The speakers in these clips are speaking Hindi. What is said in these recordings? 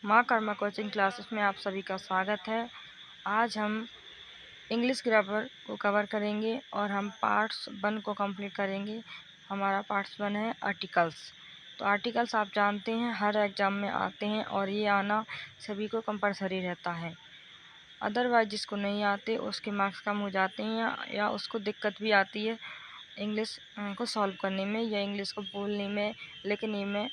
माँ कर्मा कोचिंग क्लासेस में आप सभी का स्वागत है। आज हम इंग्लिश ग्रामर को कवर करेंगे और हम पार्ट्स 1 को कंप्लीट करेंगे। हमारा पार्ट्स 1 है आर्टिकल्स। तो आर्टिकल्स आप जानते हैं हर एग्ज़ाम में आते हैं और ये आना सभी को कंपलसरी रहता है। अदरवाइज जिसको नहीं आते उसके मार्क्स कम हो जाते हैं या उसको दिक्कत भी आती है इंग्लिश को सॉल्व करने में या इंग्लिश को बोलने में, लिखने में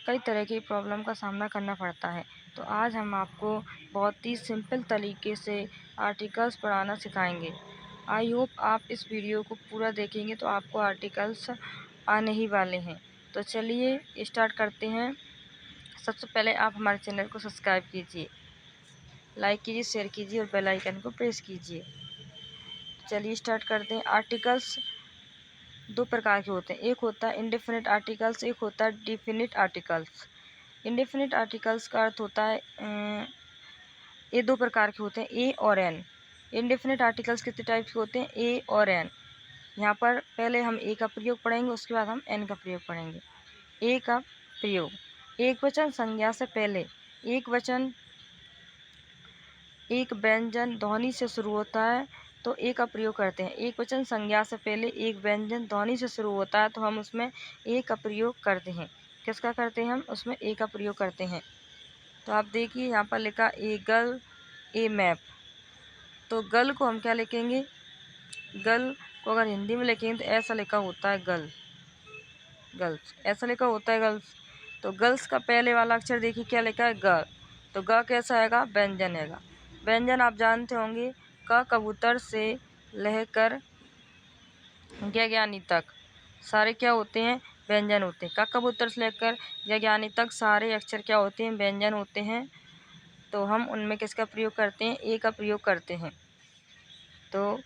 कई तरह की प्रॉब्लम का सामना करना पड़ता है। तो आज हम आपको बहुत ही सिंपल तरीके से आर्टिकल्स पढ़ाना सिखाएंगे। आई होप आप इस वीडियो को पूरा देखेंगे तो आपको आर्टिकल्स आने ही वाले हैं। तो चलिए स्टार्ट करते हैं। सबसे पहले आप हमारे चैनल को सब्सक्राइब कीजिए, लाइक कीजिए, शेयर कीजिए और बेल आइकन को प्रेस कीजिए। चलिए स्टार्ट करते हैं। आर्टिकल्स 2 प्रकार के होते हैं, एक होता है इंडेफिनिट आर्टिकल्स, एक होता है डिफिनिट आर्टिकल्स। इंडेफिनिट आर्टिकल्स का अर्थ होता है ये 2 प्रकार के होते हैं, ए और एन। इंडेफिनिट आर्टिकल्स कितने टाइप के होते हैं, ए और एन। यहाँ पर पहले हम ए का प्रयोग पढ़ेंगे, उसके बाद हम एन का प्रयोग पढ़ेंगे। ए का प्रयोग, एक वचन संज्ञा से पहले एक व्यंजन ध्वनि से शुरू होता है तो ए का प्रयोग करते हैं। एक वचन संज्ञा से पहले एक व्यंजन ध्वनि से शुरू होता है तो हम उसमें ए का प्रयोग करते हैं। किसका करते हैं हम उसमें ए का प्रयोग करते हैं। तो आप देखिए यहाँ पर लिखा ए गर्ल, ए मैप। तो गर्ल को हम क्या लिखेंगे, गर्ल को अगर हिंदी में लिखेंगे तो ऐसा लिखा होता है गर्ल, गर्ल्स ऐसा लिखा होता है गर्ल्स। तो गर्ल्स का पहले वाला अक्षर देखिए क्या लिखा है, ग। तो ग कैसा आएगा, व्यंजन आएगा। व्यंजन आप जानते होंगे, क कबूतर से लेकर ज्ञानी तक सारे क्या होते हैं, व्यंजन होते हैं। क कबूतर से लेकर ज्ञानी तक सारे अक्षर क्या होते हैं, व्यंजन होते हैं। तो हम उनमें किसका प्रयोग करते हैं, ए का प्रयोग करते हैं। तो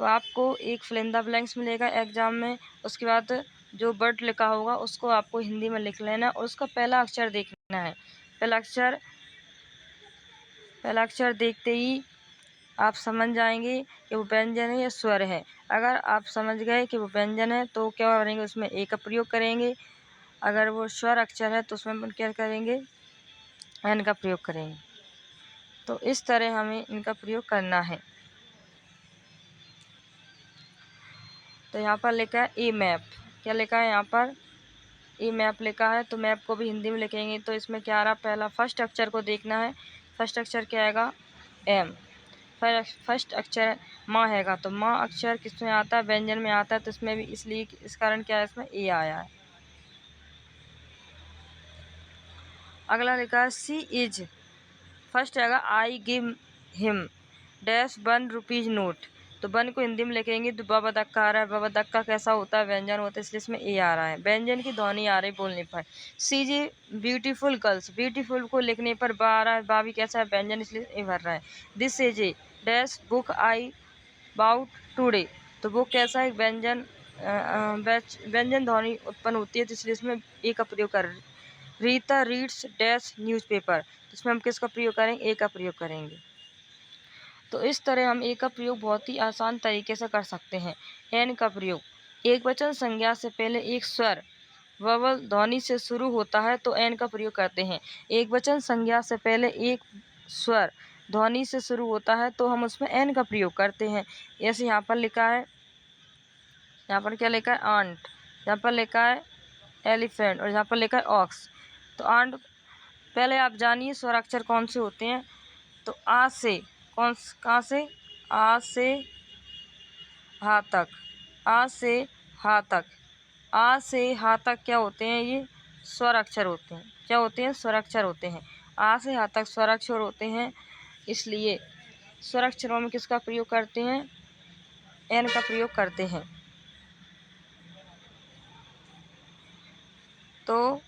आपको एक फिल इन द ब्लैंक्स मिलेगा एग्जाम में, उसके बाद जो वर्ड लिखा होगा उसको आपको हिंदी में लिख लेना और उसका पहला अक्षर देखना है। पहला अक्षर देखते ही आप समझ जाएंगे कि वो व्यंजन है या स्वर है। अगर आप समझ गए कि वो व्यंजन है तो क्या करेंगे, उसमें ए का प्रयोग करेंगे। अगर वो स्वर अक्षर है तो उसमें हम क्या करेंगे, एन का प्रयोग करेंगे। तो इस तरह हमें इनका प्रयोग करना है। तो यहाँ पर लिखा है ए मैप, क्या लिखा है यहाँ पर, ए मैप लिखा है। तो मैप को भी हिंदी में लिखेंगे तो इसमें क्या आ रहा, पहला फर्स्ट अक्षर को देखना है। फर्स्ट अक्षर क्या आएगा, एम। फर्स्ट अक्षर माँ हैगा तो माँ अक्षर किस में आता है, व्यंजन में आता है। तो इसमें भी इसलिए इस कारण क्या है, इसमें ए आया है। अगला लिखा है सी इज, फर्स्ट आएगा I give him dash 1 rupees note. तो 1 को हिंदी में लिखेंगे तो बाबा दक्का आ रहा है। बाबा दक्का कैसा होता है, व्यंजन होता है, इसलिए इसमें ए आ रहा है, व्यंजन की ध्वनि आ रही बोलने पर। सी जी ब्यूटीफुल गर्ल्स, ब्यूटीफुल को लिखने पर बा आ रहा है, बा भी कैसा है, व्यंजन, इसलिए ए भर रहा है। This is a dash book I bought today. तो बुक कैसा है, व्यंजन, व्यंजन ध्वनि उत्पन्न होती है तो इसलिए इसमें ए का प्रयोग कर। रीता रीड्स डैश न्यूज़पेपर, तो इसमें हम किसका प्रयोग करेंगे, ए का प्रयोग करेंगे। तो इस तरह हम ए का प्रयोग बहुत ही आसान तरीके से कर सकते हैं। एन का प्रयोग, एक वचन संज्ञा से पहले एक स्वर ववल ध्वनि से शुरू होता है तो एन का प्रयोग करते हैं। एक वचन संज्ञा से पहले एक स्वर ध्वनि से शुरू होता है तो हम उसमें एन का प्रयोग करते हैं। जैसे यहाँ पर लिखा है, यहाँ पर क्या लिखा है, आंट, यहाँ पर लिखा है एलिफेंट और यहाँ पर लिखा है ऑक्स। तो आंट, पहले आप जानिए स्वराक्षर कौन से होते हैं। तो आ से कहाँ से, आ से हा तक, आ से हा तक, आ से हा तक क्या होते हैं, ये स्वराक्षर होते हैं। क्या होते हैं, स्वराक्षर होते हैं। आ से हा तक स्वराक्षर होते हैं, इसलिए स्वराक्षरों में किसका प्रयोग करते हैं, एन का प्रयोग करते हैं। तो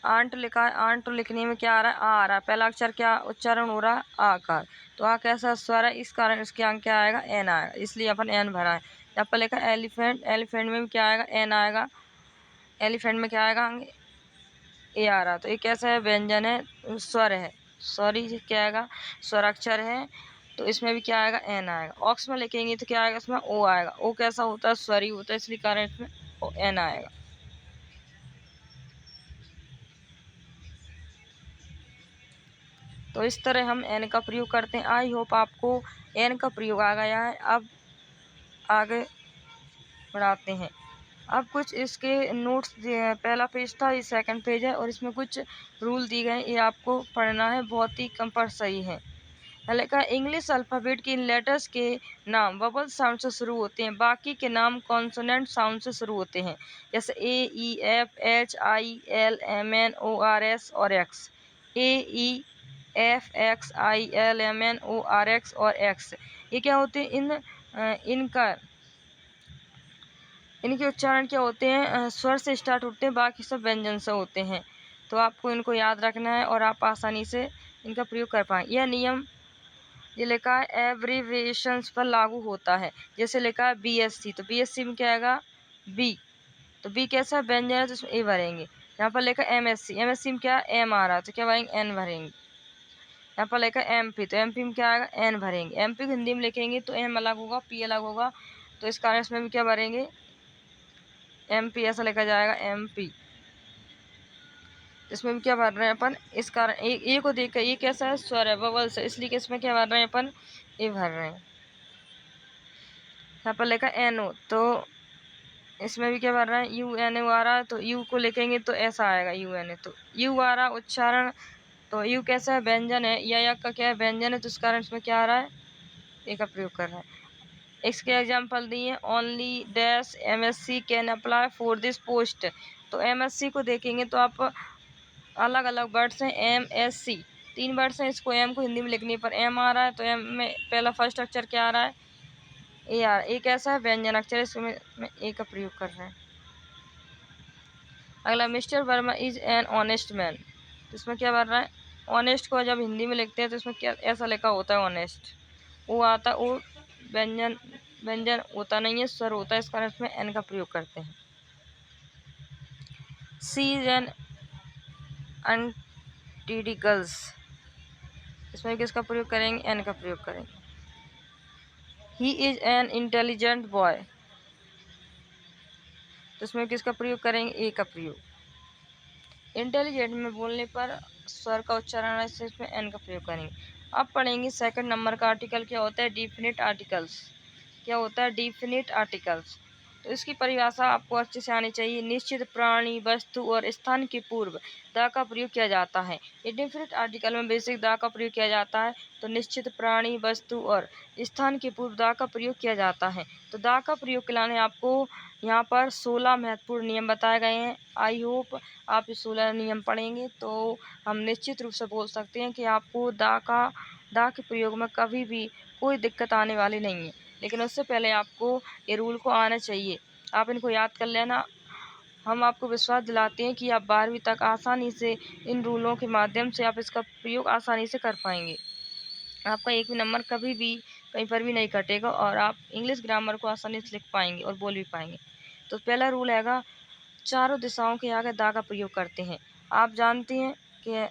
आंट लिखा है, आंट लिखने में क्या आ रहा है, आ रहा है, पहला अक्षर क्या उच्चारण हो रहा है, आ का। तो आ कैसा स्वर है, इस कारण इसके अंक क्या आएगा, एन आएगा, इसलिए अपन एन भरा है। यहाँ पर लिखा है एलिफेंट, एलिफेंट में भी क्या आएगा, एन आएगा। एलिफेंट में क्या आएगा, ए आ रहा। तो ये कैसा है, व्यंजन है, स्वर है, सॉरी क्या आएगा, स्वराक्षर है। तो इसमें भी क्या आएगा, एन आएगा। ऑक्स में लिखेंगे तो क्या आएगा, इसमें ओ आएगा। ओ कैसा होता है, स्वरी होता है, इसलिए कारण इसमें एन आएगा। तो इस तरह हम एन का प्रयोग करते हैं। आई होप आपको एन का प्रयोग आ गया है। अब आगे बढ़ाते हैं। अब कुछ इसके नोट्स पहला पेज था, ये सेकंड पेज है और इसमें कुछ रूल दिए गए हैं, ये आपको पढ़ना है, बहुत ही कंपल्सरी है। लिखा इंग्लिश अल्फ़ाबेट के इन लेटर्स के नाम ववल साउंड से शुरू होते हैं, बाकी के नाम कॉन्सोनेंट साउंड से शुरू होते हैं, जैसे A E F H I L M N O R S और X. A E F X I L M N O R X और एक्स, ये क्या होते हैं? इनके उच्चारण क्या होते हैं? स्वर से स्टार्ट होते हैं, बाकी सब व्यंजन से होते हैं। तो आपको इनको याद रखना है और आप आसानी से इनका प्रयोग कर पाएँ। यह नियम ये लिखा है एब्रीविएशंस पर लागू होता है। जैसे लिखा है बीएससी, तो बीएससी में क्या आएगा? बी, तो बी कैसा व्यंजन है तो इसमें ए भरेंगे। यहाँ पर लिखा एमएससी, एमएससी में क्या एम आ रहा है तो क्या भरेंगे? एन भरेंगे। यहाँ पर लिखा एमपी, तो एमपी में क्या आएगा? एन भरेंगे। एमपी को हिंदी में लिखेंगे तो एम अलग होगा, पी अलग होगा, तो इस कारण इसमें भी क्या भरेंगे? एमपी ऐसा लिखा जाएगा, एमपी। इसमें भी क्या भर रहे हैं अपन? इस कारण ए को देख कर, ये कैसा है? स्वर है, ववल्स है, इसलिए इसमें क्या भर रहे हैं अपन? ए भर रहे हैं। यहाँ पर लिखा एनओ, तो इसमें भी क्या भर रहा है? यू एन ओ आ रहा है, तो यू को लिखेंगे तो ऐसा आएगा यू एन ए, तो यू आ रहा उच्चारण, तो यू कैसा है? व्यंजन है, या का क्या है? व्यंजन है, तो इस कारण इसमें क्या आ रहा है? ए का प्रयोग कर रहा है। इसके एग्जाम्पल दिए, only dash MSc can apply for this post, तो एमएससी को देखेंगे तो आप अलग अलग वर्ड्स हैं। एम एस सी 3 वर्ड्स हैं, इसको एम को हिंदी में लिखने पर एम आ रहा है, तो एम में पहला फर्स्ट अक्षर क्या आ रहा है? ए आ रहा है। ए कैसा है? व्यंजन अक्षर, इसमें ए का प्रयोग कर रहे हैं। अगला, mister Verma is an honest man, तो इसमें क्या बन रहा है? ऑनेस्ट को जब हिंदी में लिखते हैं तो इसमें क्या ऐसा लिखा होता है? ऑनेस्ट, वो आता वो व्यंजन व्यंजन होता नहीं है, स्वर होता है, इस कारण इसमें एन का प्रयोग करते हैं। सी इज एन अनटीडी गर्ल्स, इसमें किसका प्रयोग करेंगे? एन का प्रयोग करेंगे। He is an intelligent boy, तो इसमें किसका प्रयोग करेंगे? ए का प्रयोग। इंटेलिजेंट में बोलने पर स्वर का उच्चारण है, इसमें एन का प्रयोग करेंगे। अब पढ़ेंगे सेकंड नंबर का आर्टिकल क्या होता है? Definite articles. क्या होता है? Definite articles. तो इसकी परिभाषा आपको अच्छे से आनी चाहिए। निश्चित प्राणी, वस्तु और स्थान के पूर्व द का प्रयोग किया जाता है। ये डिफिनिट आर्टिकल में बेसिक द का प्रयोग किया जाता है, तो निश्चित प्राणी, वस्तु और स्थान के पूर्व द का प्रयोग किया जाता है। तो द का प्रयोग के लिए आपको यहाँ पर 16 महत्वपूर्ण नियम बताए गए हैं। आई होप आप ये 16 नियम पढ़ेंगे तो हम निश्चित रूप से बोल सकते हैं कि आपको द के प्रयोग में कभी भी कोई दिक्कत आने वाली नहीं है। लेकिन उससे पहले आपको ये रूल को आना चाहिए, आप इनको याद कर लेना। हम आपको विश्वास दिलाते हैं कि आप 12वीं तक आसानी से इन रूलों के माध्यम से आप इसका प्रयोग आसानी से कर पाएंगे। आपका एक भी नंबर कभी भी कहीं पर भी नहीं कटेगा और आप इंग्लिश ग्रामर को आसानी से लिख पाएंगे और बोल भी पाएंगे। तो पहला रूल हैगा, चारों दिशाओं के आगे दा का प्रयोग करते हैं। आप जानते हैं कि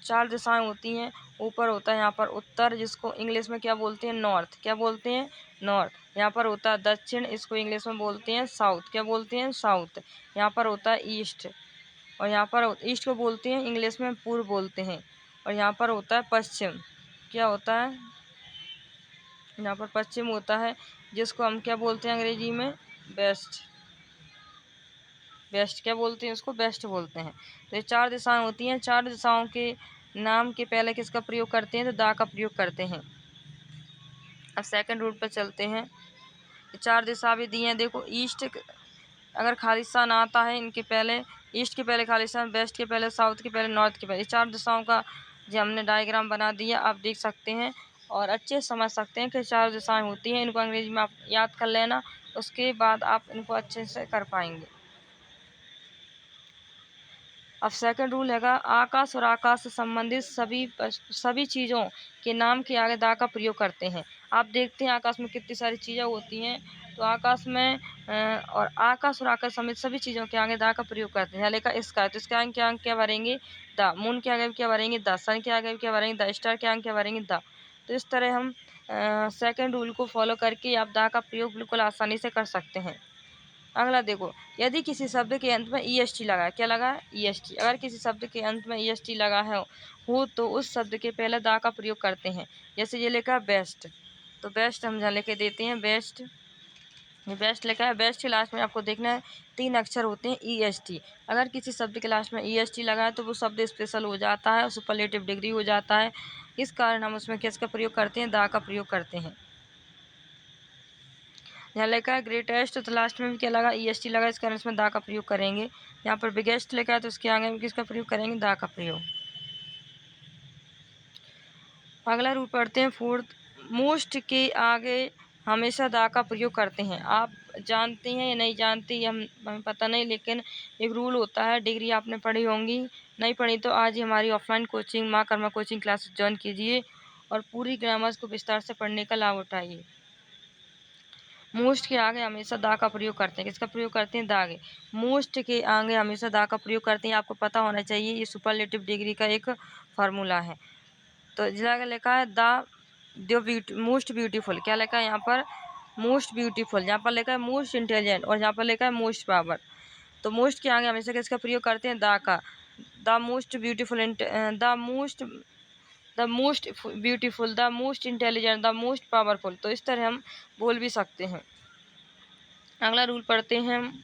4 दिशाएं होती हैं। ऊपर होता है यहाँ पर उत्तर, जिसको इंग्लिश में क्या बोलते हैं? नॉर्थ। क्या बोलते हैं? नॉर्थ। यहाँ पर होता है दक्षिण, इसको इंग्लिश में बोलते हैं साउथ। क्या बोलते हैं? साउथ। यहाँ पर होता है ईस्ट, और यहाँ पर ईस्ट को बोलते हैं इंग्लिश में पूर्व बोलते हैं। और यहाँ पर होता है पश्चिम। क्या होता है? यहाँ पर पश्चिम होता है, जिसको हम क्या बोलते हैं अंग्रेजी में? वेस्ट। वेस्ट क्या बोलते हैं? उसको वेस्ट बोलते हैं। तो ये 4 दिशाएं होती हैं। 4 दिशाओं के नाम के पहले किसका प्रयोग करते हैं? तो दा का प्रयोग करते हैं। अब सेकंड रूट पर चलते हैं। 4 दिशा भी दी हैं, देखो ईस्ट अगर खालिस्तान आता है, इनके पहले ईस्ट के पहले खालिस्तान, वेस्ट के पहले साउथ के पहले नॉर्थ के पहले, 4 दिशाओं का जो हमने डायग्राम बना दिया, आप देख सकते हैं और अच्छे समझ सकते हैं कि 4 दिशाएं होती हैं। इनको अंग्रेजी में आप याद कर लेना, उसके बाद आप इनको अच्छे से कर पाएंगे। अब सेकंड रूल हैगा, आकाश और आकाश से संबंधित सभी चीज़ों के नाम के आगे दा का प्रयोग करते हैं। आप देखते हैं आकाश में कितनी सारी चीज़ें होती हैं, तो आकाश में और आकाश समेत सभी चीज़ों के आगे दा का प्रयोग करते हैं। लेखा स्काई, तो इसके आगे क्या भरेंगे? द। मून के आगे क्या भरेंगे? द। सन के आगे क्या भरेंगे? द। स्टार के आगे क्या भरेंगे? द। तो इस तरह हम सेकंड रूल को फॉलो करके आप दा का प्रयोग बिल्कुल आसानी से कर सकते हैं। अगला देखो, यदि किसी शब्द के अंत में EST लगा है, क्या लगा है? EST। अगर किसी शब्द के अंत में EST लगा है हो तो उस शब्द के पहले दा का प्रयोग करते हैं। जैसे ये लिखा है बेस्ट, तो बेस्ट हम यहाँ लेके देते हैं बेस्ट। ये बेस्ट लिखा है, बेस्ट के लास्ट में आपको देखना है 3 अक्षर होते हैं EST। अगर किसी शब्द के लास्ट में EST लगा है तो वो शब्द स्पेशल हो जाता है, सुपरलेटिव डिग्री हो जाता है। इस कारण हम उसमें किसका प्रयोग करते हैं? दा का प्रयोग करते हैं। यहाँ लिखा है ग्रेटेस्ट, तो लास्ट में भी क्या लगा? EST लगा, इस कारण इसमें दा का प्रयोग करेंगे। यहाँ पर बिगेस्ट लिखा है तो इसके आगे भी किसका प्रयोग करेंगे? दा का प्रयोग। अगला रूल पढ़ते हैं फोर्थ, मोस्ट के आगे हमेशा दा का प्रयोग करते हैं। आप जानते हैं या नहीं जानते ये हमें पता नहीं, लेकिन एक रूल होता है, डिग्री आपने पढ़ी होंगी, नहीं पढ़ी तो आज ही हमारी ऑफलाइन कोचिंग माँ कर्मा कोचिंग क्लास ज्वाइन कीजिए और पूरी ग्रामर्स को विस्तार से पढ़ने का लाभ उठाइए। मोस्ट के आगे हमेशा दा का प्रयोग करते हैं। किसका प्रयोग करते हैं? दा के। मोस्ट के आगे हमेशा दा का प्रयोग करते हैं, आपको पता होना चाहिए, ये सुपरलेटिव डिग्री का एक फार्मूला है। तो जगह लिखा है द मोस्ट ब्यूटीफुल, क्या लिखा है यहाँ पर? Most beautiful. यहाँ पर लिखा है मोस्ट इंटेलिजेंट और यहाँ पर लिखा है मोस्ट पावर। तो मोस्ट के आगे हमेशा किसका प्रयोग करते हैं? दा का। The most beautiful, the most beautiful, the most intelligent, the most powerful. तो इस तरह हम बोल भी सकते हैं। अगला रूल पढ़ते हैं,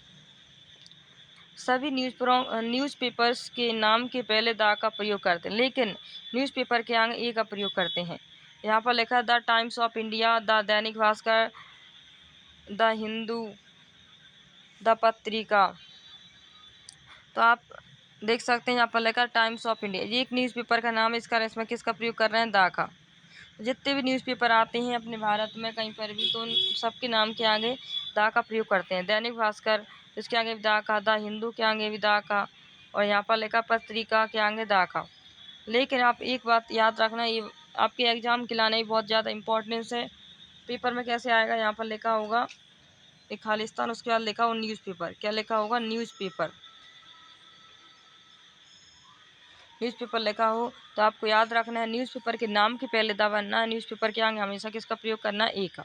सभी न्यूज़पेपर्स के नाम के पहले द का प्रयोग करते हैं, लेकिन न्यूज़पेपर के आगे ए का प्रयोग करते हैं। यहाँ पर लिखा है the times of India, the Dainik Bhaskar, the Hindu, the पत्रिका। तो आप देख सकते हैं यहाँ पर लिखा है टाइम्स ऑफ इंडिया, ये एक न्यूज़पेपर का नाम है, इस कारण इसमें किसका प्रयोग कर रहे हैं? दा का। जितने भी न्यूज़पेपर आते हैं अपने भारत में कहीं पर भी, तो उन सबके नाम के आगे दा का प्रयोग करते हैं। दैनिक भास्कर, इसके आगे भी दा का, द हिंदू के आगे भी दा का, और यहाँ पर लिखा पत्रिका के आगे दा का। लेकिन आप एक बात याद रखना, ये आपके एग्जाम के लाने बहुत ज़्यादा इंपॉर्टेंस है। पेपर में कैसे आएगा? यहाँ पर लिखा होगा एक खालिस्तान, उसके बाद लिखा हो न्यूज़पेपर, क्या लिखा होगा? न्यूज़पेपर। न्यूज़पेपर लिखा हो तो आपको याद रखना है न्यूज़पेपर के नाम के पहले दा बनना है, न्यूज़पेपर के आगे हमेशा किसका प्रयोग करना है? ए का।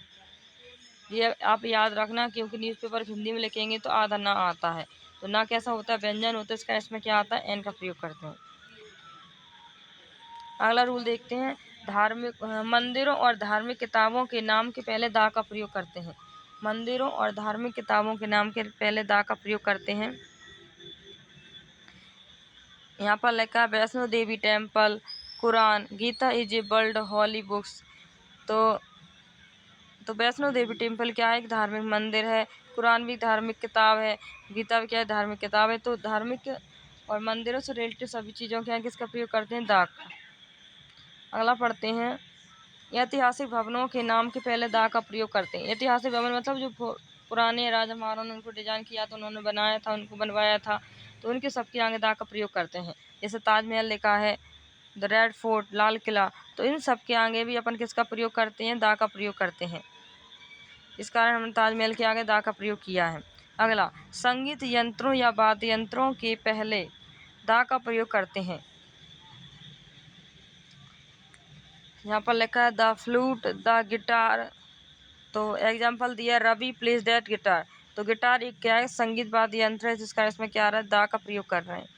ये आप याद रखना, क्योंकि न्यूज़पेपर हिंदी में लिखेंगे तो आधा ना आता है, तो ना कैसा होता है? व्यंजन होता है, इसका इसमें क्या आता है? एन का प्रयोग करते हैं। अगला रूल देखते हैं, धार्मिक मंदिरों और धार्मिक किताबों के नाम के पहले दा का प्रयोग करते हैं। मंदिरों और धार्मिक किताबों के नाम के पहले दा का प्रयोग करते हैं। यहाँ पर लिखा है Vaishno Devi temple, Quran, Gita is a world holy books. तो वैष्णो देवी टेम्पल क्या है? एक धार्मिक मंदिर है। कुरान भी धार्मिक किताब है, गीता भी क्या है? धार्मिक किताब है। तो धार्मिक और मंदिरों से रिलेटेड सभी चीज़ों के यहाँ किसका प्रयोग करते हैं? दा का। अगला पढ़ते हैं, ऐतिहासिक भवनों के नाम के पहले दा का प्रयोग करते हैं। ऐतिहासिक भवन मतलब जो पुराने राजा महाराजाओं ने उनको डिजाइन किया था, उन्होंने बनाया था, उनको बनवाया था, तो उनके सबके आगे दा का प्रयोग करते हैं। जैसे ताजमहल लिखा है, the red fort, Lal Qila, तो इन सब के आगे भी अपन किसका प्रयोग करते हैं? दा का प्रयोग करते हैं। इस कारण हमने ताजमहल के आगे दा का प्रयोग किया है। अगला, संगीत यंत्रों या वाद्य यंत्रों के पहले दा का प्रयोग करते हैं। यहाँ पर लिखा है द फ्लूट, द गिटार। तो एग्जाम्पल दिया, रवि प्लेज दैट गिटार। तो गिटार एक क्या है? संगीत वाद्य यंत्र है, जिसका इसमें क्या आ रहा है? दा का प्रयोग कर रहे हैं।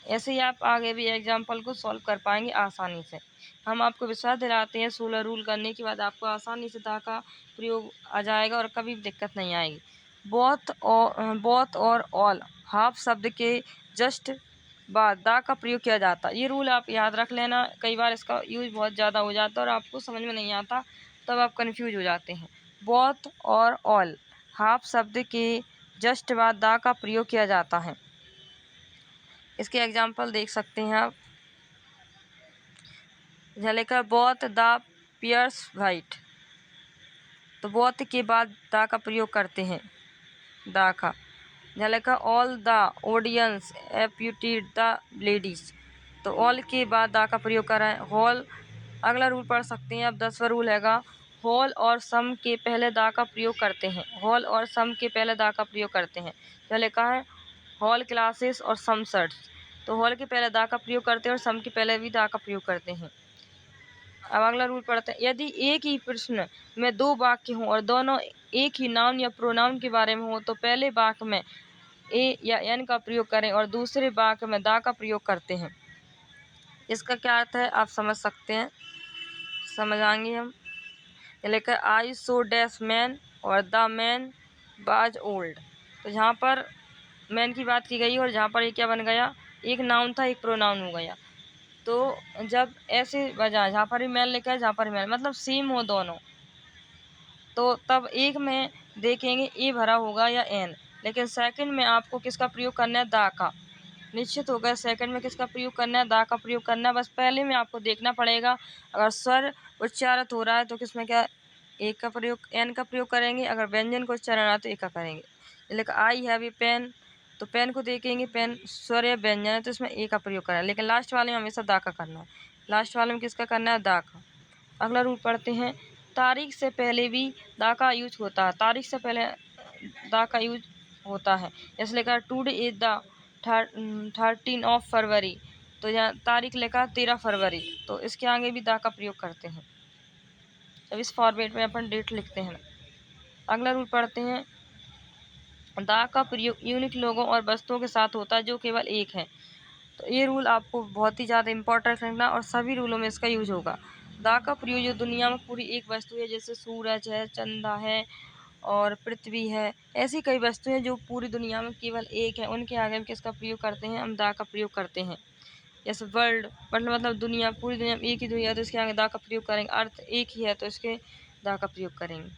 ऐसे ही आप आगे भी एग्जाम्पल को सॉल्व कर पाएंगे आसानी से। हम आपको विश्वास दिलाते हैं 16 रूल करने के बाद आपको आसानी से दा का प्रयोग आ जाएगा और कभी भी दिक्कत नहीं आएगी। बोथ और ऑल, हाफ शब्द के जस्ट बाद दा का प्रयोग किया जाता है। ये रूल आप याद रख लेना, कई बार इसका यूज बहुत ज़्यादा हो जाता है और आपको समझ में नहीं आता, तब आप कन्फ्यूज हो जाते हैं। बोथ और ऑल, हाफ शब्द के जस्ट बाद दा का प्रयोग किया जाता है। इसके एग्जाम्पल देख सकते हैं आप। यहाँ लिखा है बोथ द पियर्स वाइट। तो बोथ के बाद दा का प्रयोग करते हैं, दा का। यहाँ लिखा all the audience applauded the ladies. तो ऑल के बाद दा का प्रयोग कर रहे हैं, हॉल। अगला रूल पढ़ सकते हैं आप, 10वां रूल हैगा, हॉल और सम के पहले दा का प्रयोग करते हैं। हॉल और सम के पहले दा का प्रयोग करते हैं। यहाँ लिखा है हॉल क्लासेस और सम शर्ट्स। तो हॉल के पहले दा का प्रयोग करते हैं और सम के पहले भी दा का प्रयोग करते हैं। अब अगला रूल पढ़ते हैं। यदि एक ही प्रश्न में दो वाक्य हों और दोनों एक ही नाउन या प्रोनाउन के बारे में हो तो पहले वाक्य में ए या एन का प्रयोग करें और दूसरे वाक्य में दा का प्रयोग करते हैं। इसका क्या अर्थ है आप समझ सकते हैं, समझाएंगे हम। लेकर आई सो डैश मैन और द मैन वाज ओल्ड। तो जहाँ पर मैन की बात की गई और जहाँ पर ये क्या बन गया, एक नाउन था एक प्रोनाउन हो गया। तो जब ऐसे बजा जहाँ पर भी मैन लिखा है जहाँ पर मैन मतलब सेम हो दोनों, तो तब एक में देखेंगे ए भरा होगा या एन, लेकिन सेकंड में आपको किसका प्रयोग करना है, दा का। निश्चित हो गया सेकंड में किसका प्रयोग करना है, दा का प्रयोग करना है। बस पहले में आपको देखना पड़ेगा अगर स्वर उच्चारित हो रहा है तो किसमें क्या एक का प्रयोग एन का प्रयोग करेंगे, अगर व्यंजन को उच्चारण रहा तो एक का करेंगे। लेकिन आई हैव ए पेन, तो पेन को देखेंगे पेन स्वर या व्यंजन है तो इसमें ए का प्रयोग करना है, लेकिन लास्ट वाले में हमेशा दा का करना है। लास्ट वाले में किसका करना है, दा का। अगला रूल पढ़ते हैं। तारीख से पहले भी दा का यूज होता है, तारीख से पहले दा का यूज होता है। जैसे लिखा today is the 13 of February, तो यहाँ तारीख लिखा 13 फरवरी, तो इसके आगे भी दा का प्रयोग करते हैं। जब इस फॉर्मेट में अपन डेट लिखते हैं। अगला रूल पढ़ते हैं। दा का प्रयोग यूनिक लोगों और वस्तुओं के साथ होता है जो केवल एक है। तो ये रूल आपको बहुत ही ज़्यादा इंपॉर्टेंट रखना और सभी रूलों में इसका यूज होगा। दा का प्रयोग जो दुनिया में पूरी एक वस्तु है, जैसे सूरज है, चंदा है और पृथ्वी है, ऐसी कई वस्तुएं जो पूरी दुनिया में केवल एक है, उनके आगे हम किसका प्रयोग करते हैं, हम दा का प्रयोग करते हैं। जैसे वर्ल्ड मतलब दुनिया, पूरी दुनिया में एक ही दुनिया है तो इसके आगे दा का प्रयोग करेंगे। अर्थ एक ही है तो इसके दा का प्रयोग करेंगे।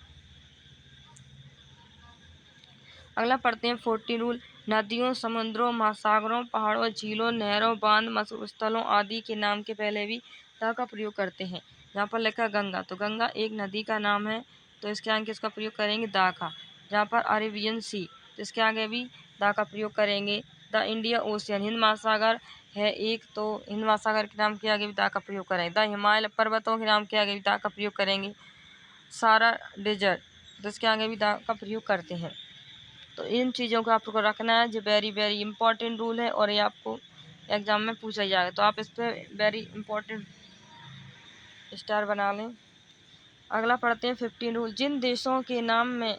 अगला पढ़ते हैं 14 रूल। नदियों, समुद्रों, महासागरों, पहाड़ों, झीलों, नहरों, बांध, मशहूर स्थलों आदि के नाम के पहले भी दा का प्रयोग करते हैं। जहाँ पर लिखा गंगा, तो गंगा एक नदी का नाम है तो इसके आगे किसका प्रयोग करेंगे, दा का। जहाँ पर अरेबियन सी, तो इसके आगे भी दा का प्रयोग करेंगे। द इंडिया ओशियन, हिंद महासागर है एक, तो हिंद महासागर के नाम के आगे भी दा का प्रयोग करेंगे। द हिमालय पर्वतों के नाम के आगे भी दा का प्रयोग करेंगे। सारा डेजर्ट, तो इसके आगे भी दा का प्रयोग करते हैं। तो इन चीज़ों को आपको रखना है, जो वेरी वेरी इंपॉर्टेंट रूल है और ये आपको एग्जाम में पूछा जाएगा, तो आप इस पर वेरी इंपॉर्टेंट स्टार बना लें। अगला पढ़ते हैं 15 रूल। जिन देशों के नाम में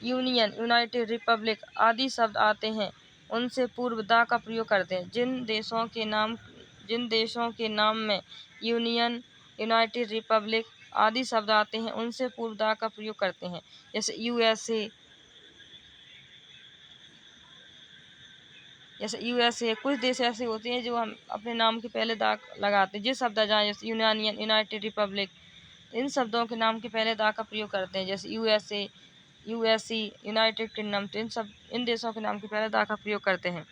यूनियन, यूनाइटेड, रिपब्लिक आदि शब्द आते हैं उनसे पूर्व दा का प्रयोग करते हैं। जिन देशों के नाम में यूनियन, यूनाइटेड, रिपब्लिक आदि शब्द आते हैं उनसे पूर्व दा का प्रयोग करते हैं। जैसे यूएसए, कुछ देश ऐसे होते हैं जो हम अपने नाम के पहले दा लगाते हैं। जिस शब्द आ जाए जैसे यूनानियन, यूनाइटेड, रिपब्लिक, इन शब्दों के नाम के पहले दा का प्रयोग करते हैं। जैसे यूएसए, यूएसई, यूनाइटेड किंगडम, तो इन देशों के नाम के पहले दा का प्रयोग करते हैं।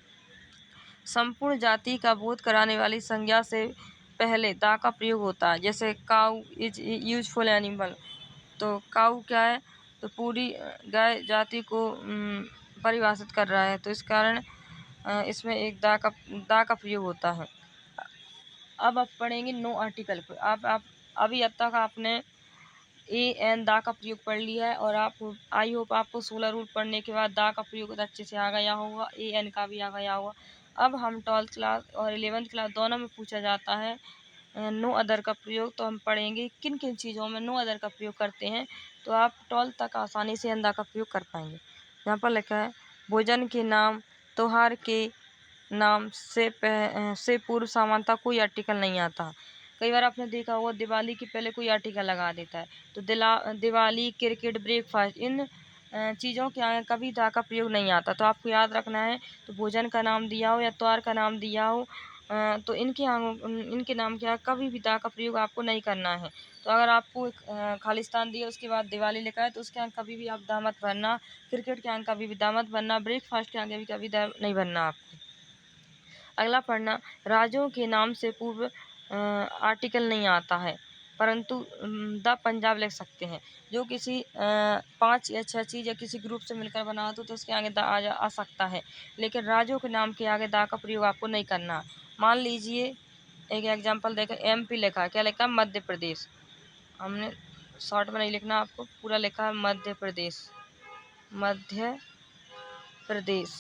संपूर्ण जाति का बोध कराने वाली संज्ञा से पहले दा का प्रयोग होता है। जैसे काउ इज यूजफुल एनिमल, तो काउ क्या है, तो पूरी गाय जाति को परिभाषित कर रहा है, तो इस कारण इसमें एक दा का प्रयोग होता है। अब आप पढ़ेंगे नो आर्टिकल पर। आप अभी अब तक आपने ए एन दा का प्रयोग पढ़ लिया है और आप आई होप आपको 16 रूल पढ़ने के बाद दा का प्रयोग अच्छे से आ गया होगा, ए एन का भी आ गया होगा। अब हम 12th क्लास और 11th क्लास दोनों में पूछा जाता है नो अदर का प्रयोग, तो हम पढ़ेंगे किन किन चीज़ों में नो अदर का प्रयोग करते हैं, तो आप 12th तक आसानी से एन दा का प्रयोग कर पाएंगे। यहाँ पर लिखा है भोजन के नाम, त्योहार के नाम से पूर्व सामान्यतः कोई आर्टिकल नहीं आता। कई बार आपने देखा होगा दिवाली के पहले कोई आर्टिकल लगा देता है, तो दिवाली, क्रिकेट, ब्रेकफास्ट, इन चीज़ों के आगे कभी दा का प्रयोग नहीं आता। तो आपको याद रखना है, तो भोजन का नाम दिया हो या त्योहार का नाम दिया हो तो इनके नाम के आगे कभी भी दा का प्रयोग आपको नहीं करना है। तो अगर आपको एक खालिस्तान दिया उसके बाद दिवाली लिखा है तो उसके आगे कभी भी आप दा मत भरना, क्रिकेट के आगे कभी भी दा मत भरना, ब्रेकफास्ट के आगे भी कभी दा नहीं भरना आपको। अगला पढ़ना, राज्यों के नाम से पूर्व आर्टिकल नहीं आता है, परंतु द पंजाब लिख सकते हैं। जो किसी 5 या 6 चीज़ या किसी ग्रुप से मिलकर बना हो तो उसके आगे द आ सकता है, लेकिन राज्यों के नाम के आगे दा का प्रयोग आपको नहीं करना। मान लीजिए एक एग्जांपल देखें, एमपी लिखा है, क्या लिखा है, मध्य प्रदेश। हमने शॉर्ट में नहीं लिखना, आपको पूरा लिखा है मध्य प्रदेश, मध्य प्रदेश।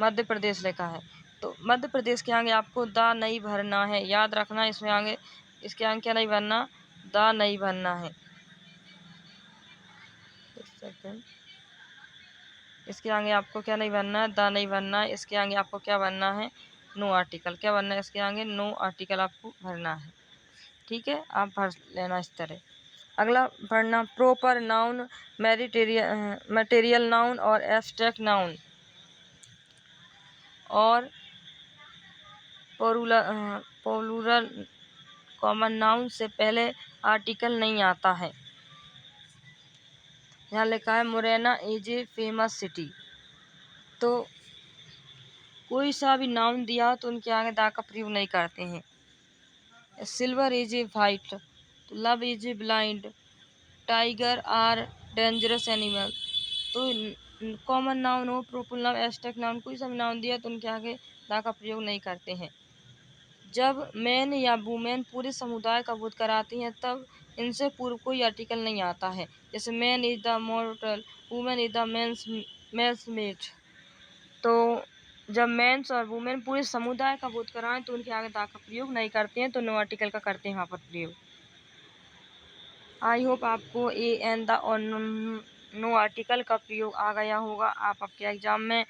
मध्य प्रदेश लिखा है, तो मध्य प्रदेश के आगे आपको द नहीं भरना है, याद रखना। इसमें आगे इसके आगे क्या नहीं भरना, द नहीं भरना है। एक सेकेंड, इसके आगे आपको क्या नहीं भरना है, द नहीं भरना है। इसके आगे आपको क्या भरना है, नो आर्टिकल। क्या भरना है इसके आगे, नो आर्टिकल आपको भरना है। ठीक है, आप भर लेना इस तरह। अगला पढ़ना, प्रॉपर नाउन, मटेरियल नाउन और एब्स्ट्रैक्ट नाउन और प्लूरल कॉमन नाउन से पहले आर्टिकल नहीं आता है। यहाँ लिखा है Morena is a famous city, तो कोई सा भी नाउन दिया हो तो उनके आगे दा का प्रयोग नहीं करते हैं। सिल्वर इज ए वाइट, तो love is a blind, tiger are dangerous animal. तो कॉमन नाउन हो, प्रोपुल नाउन, एब्स्ट्रैक्ट नाउन, कोई सा भी नाउन दिया तो उनके आगे दा का प्रयोग नहीं करते हैं। जब मैन या वुमेन पूरे समुदाय का बोध कराती हैं तब इनसे पूर्व कोई आर्टिकल नहीं आता है। जैसे man is the mortal, woman is the man's mate. तो जब मेंस और वुमेन पूरे समुदाय का बोध कराएं तो उनके आगे दा का प्रयोग नहीं करते हैं, तो नो आर्टिकल का करते हैं यहाँ पर प्रयोग। आई होप आपको ए एन द और नो आर्टिकल का प्रयोग आ गया होगा। आप आपके एग्जाम में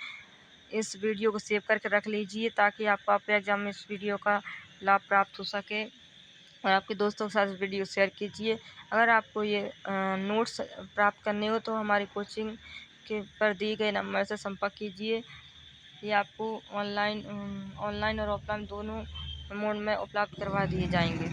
इस वीडियो को सेव करके रख लीजिए ताकि आपको आपके एग्जाम में इस वीडियो का लाभ प्राप्त हो सके, और आपके दोस्तों के साथ इस वीडियो शेयर कीजिए। अगर आपको ये नोट्स प्राप्त करने हो तो हमारी कोचिंग के पर दिए गए नंबर से संपर्क कीजिए। ये आपको ऑनलाइन और ऑफलाइन दोनों मोड में उपलब्ध करवा दिए जाएंगे।